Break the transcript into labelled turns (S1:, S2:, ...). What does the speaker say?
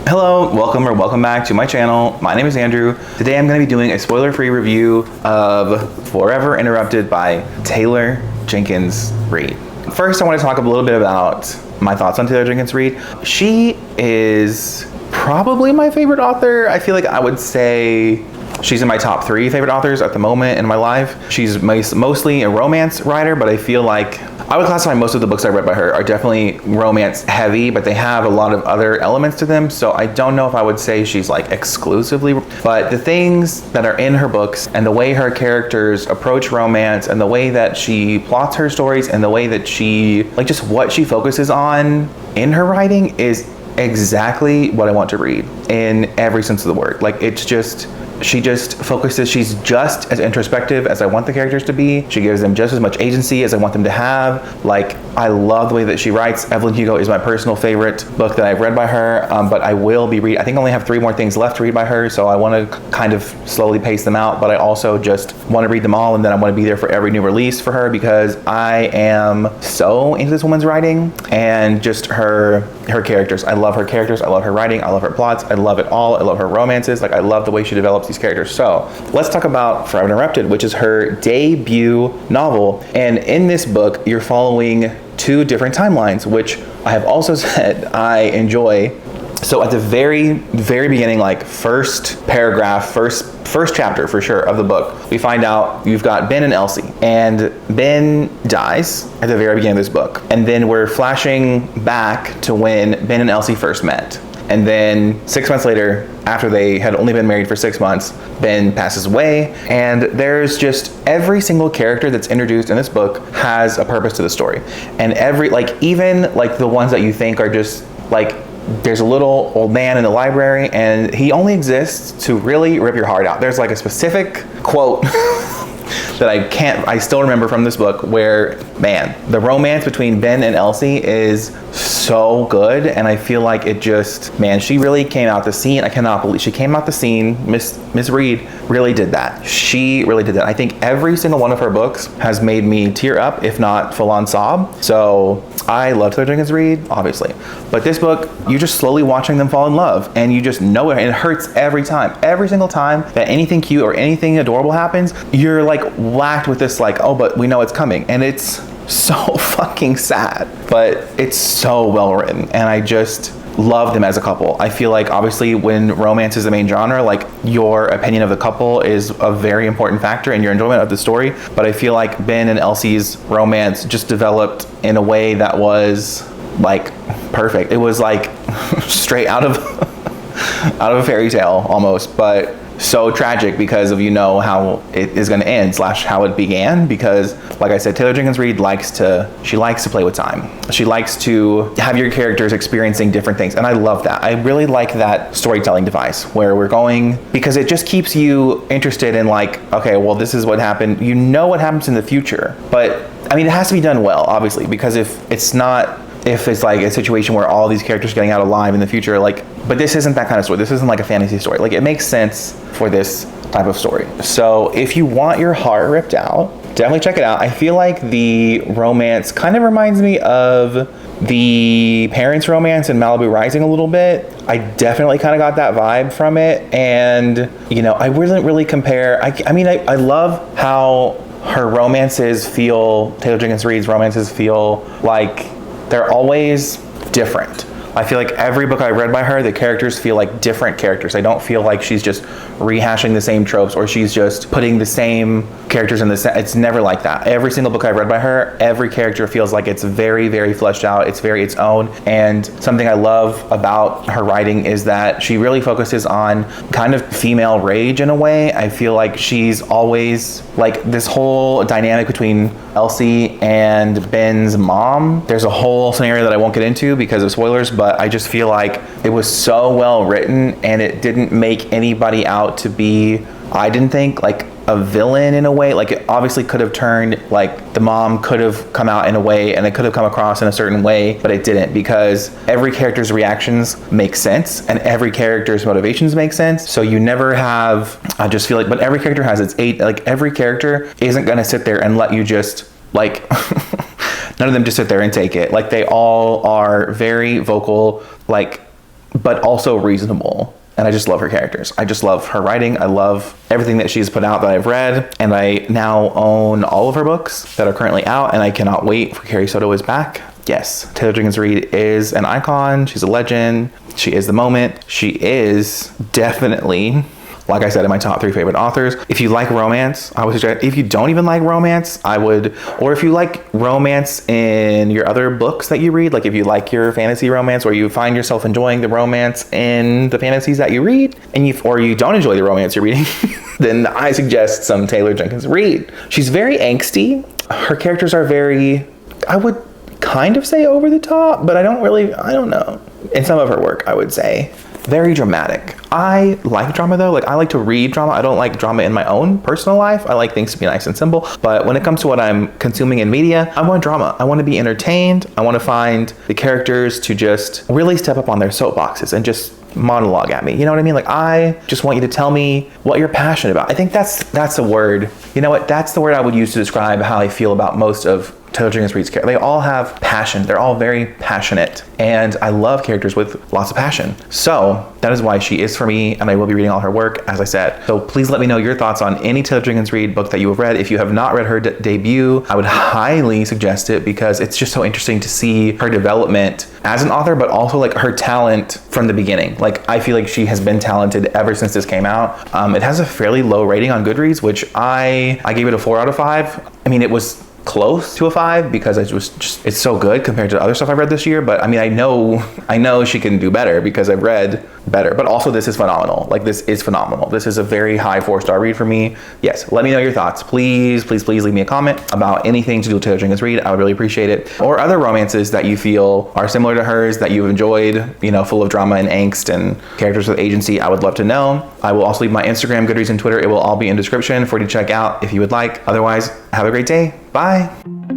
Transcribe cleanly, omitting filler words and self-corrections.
S1: Hello, welcome back to my channel. My name is Andrew. Today I'm going to be doing a spoiler-free review of Forever Interrupted by Taylor Jenkins Reid. First, I want to talk a little bit about my thoughts on Taylor Jenkins Reid. She is probably my favorite author. I feel like I would say she's in my top 3 favorite authors at the moment in my life. She's mostly a romance writer, but I feel like I would classify most of the books I read by her are definitely romance heavy, but they have a lot of other elements to them. So I don't know if I would say she's like exclusively, but the things that are in her books and the way her characters approach romance and the way that she plots her stories and the way that she, like just what she focuses on in her writing is exactly what I want to read in every sense of the word. Like it's just, she just focuses, she's just as introspective as I want the characters to be. She gives them just as much agency as I want them to have. Like, I love the way that she writes. Evelyn Hugo is my personal favorite book that I've read by her, but I will be reading, I think I only have 3 more things left to read by her, so I want to kind of slowly pace them out, but I also just want to read them all, and then I want to be there for every new release for her because I am so into this woman's writing and just her characters. I love her characters, I love her writing, I love her plots, I love it all. I love her romances, like I love the way she develops these characters. So let's talk about Forever Interrupted, which is her debut novel. And in this book, you're following 2 different timelines, which I have also said I enjoy. So at the very, very beginning, like first paragraph, first chapter for sure of the book, we find out you've got Ben and Elsie, and Ben dies at the very beginning of this book. And then we're flashing back to when Ben and Elsie first met. And then 6 months later, after they had only been married for 6 months, Ben passes away. And there's just every single character that's introduced in this book has a purpose to the story. And every, like even like the ones that you think are just like, there's a little old man in the library and he only exists to really rip your heart out. There's like a specific quote that I still remember from this book where, man, the romance between Ben and Elsie is so good, and I feel like it just, man, she really came out the scene. I cannot believe she came out the scene. Miss Reid really did that. She really did that. I think every single one of her books has made me tear up, if not full on sob. So I love Taylor Jenkins Reid, obviously. But this book, you're just slowly watching them fall in love, and you just know it, and it hurts every time. Every single time that anything cute or anything adorable happens, you're like whacked with this like, oh, but we know it's coming. And it's so fucking sad, but it's so well written, and I just love them as a couple. I feel like obviously when romance is the main genre, like your opinion of the couple is a very important factor in your enjoyment of the story, but I feel like Ben and Elsie's romance just developed in a way that was like perfect. It was like straight out of a fairy tale almost, but so tragic because of, you know, how it is going to end / how it began, because like I said, Taylor Jenkins Reid likes to play with time. She likes to have your characters experiencing different things, and I love that. I really like that storytelling device where we're going, because it just keeps you interested in like, okay, well, this is what happened. You know what happens in the future, but I mean, it has to be done well, obviously, because if it's like a situation where all these characters are getting out alive in the future, like, but this isn't that kind of story. This isn't like a fantasy story. Like, it makes sense for this type of story. So if you want your heart ripped out, definitely check it out. I feel like the romance kind of reminds me of the parents' romance in Malibu Rising a little bit. I definitely kind of got that vibe from it. And, you know, I wouldn't really compare. I mean, I love how her romances feel, Taylor Jenkins Reid's romances feel like they're always different. I feel like every book I read by her, the characters feel like different characters. I don't feel like she's just rehashing the same tropes or she's just putting the same characters in the it's never like that. Every single book I've read by her, every character feels like it's very, very fleshed out. It's very its own. And something I love about her writing is that she really focuses on kind of female rage in a way. I feel like she's always like this whole dynamic between Elsie and Ben's mom. There's a whole scenario that I won't get into because of spoilers, but I just feel like it was so well written and it didn't make anybody out to be, I didn't think, like a villain in a way. Like, it obviously could have turned, like the mom could have come out in a way and it could have come across in a certain way, but it didn't, because every character's reactions make sense and every character's motivations make sense. So you never have, I just feel like, but every character has its like every character isn't going to sit there and let you just like none of them just sit there and take it. Like, they all are very vocal, like but also reasonable. And I just love her characters. I just love her writing. I love everything that she's put out that I've read. And I now own all of her books that are currently out, and I cannot wait for Carrie Soto is back. Yes, Taylor Jenkins Reid is an icon. She's a legend. She is the moment. She is definitely, like I said, in my top 3 favorite authors. If you like romance, I would suggest. If you don't even like romance, I would, or if you like romance in your other books that you read, like if you like your fantasy romance, or you find yourself enjoying the romance in the fantasies that you read, and or you don't enjoy the romance you're reading, then I suggest some Taylor Jenkins Reid. She's very angsty. Her characters are very, I would kind of say over the top, but I don't know. In some of her work, I would say. Very dramatic. I like drama though. Like I like to read drama. I don't like drama in my own personal life. I like things to be nice and simple. But when it comes to what I'm consuming in media, I want drama. I want to be entertained. I want to find the characters to just really step up on their soapboxes and just monologue at me. You know what I mean? Like I just want you to tell me what you're passionate about. I think that's a word. You know what? That's the word I would use to describe how I feel about most of Taylor Jenkins Reid's characters. They all have passion. They're all very passionate. And I love characters with lots of passion. So that is why she is for me, and I will be reading all her work, as I said. So please let me know your thoughts on any Taylor Jenkins Reid book that you have read. If you have not read her debut, I would highly suggest it because it's just so interesting to see her development as an author, but also like her talent from the beginning. Like I feel like she has been talented ever since this came out. It has a fairly low rating on Goodreads, which I gave it a 4 out of 5. I mean, it was close to a 5 because it's so good compared to other stuff I've read this year. But I mean, I know she can do better because I've read better, but also this is phenomenal. Like this is phenomenal. This is a very high 4-star read for me. Yes, let me know your thoughts. Please leave me a comment about anything to do with Taylor Jenkins Reid. I would really appreciate it. Or other romances that you feel are similar to hers that you've enjoyed, you know, full of drama and angst and characters with agency. I would love to know. I will also leave my Instagram, Goodreads, and Twitter. It will all be in description for you to check out if you would like. Otherwise, have a great day. Bye.